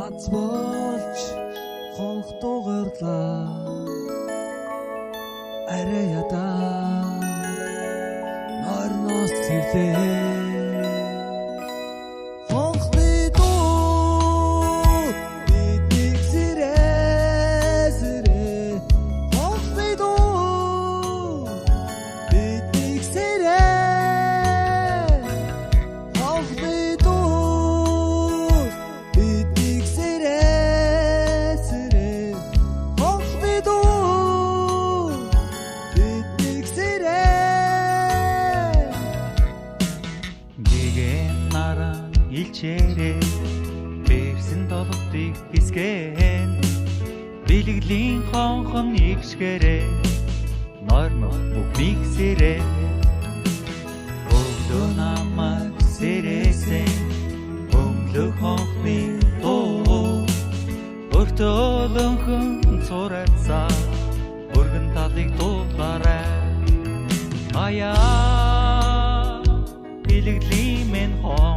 бац болж хонх дугарлаа арай ядаа норноос ирлээ хонх бидүү биднийг сэрээ хонх бидүү биднийг сэрээ хонх бидүү биднийг сэрээ хонх бидүү биднийг сэрээ гэгэн наран илчээрээ бэрсэн долгодыг хэсгэн бэлгэлийн хонхон ившгэрээ норно бүгдийг сэрээ өглөө намайг сэрээсэн өглөө хонхны дуу өртөөлөнхөн цурацаа өргөн талыг дуулаарай аяа бэлгэлийн мен хон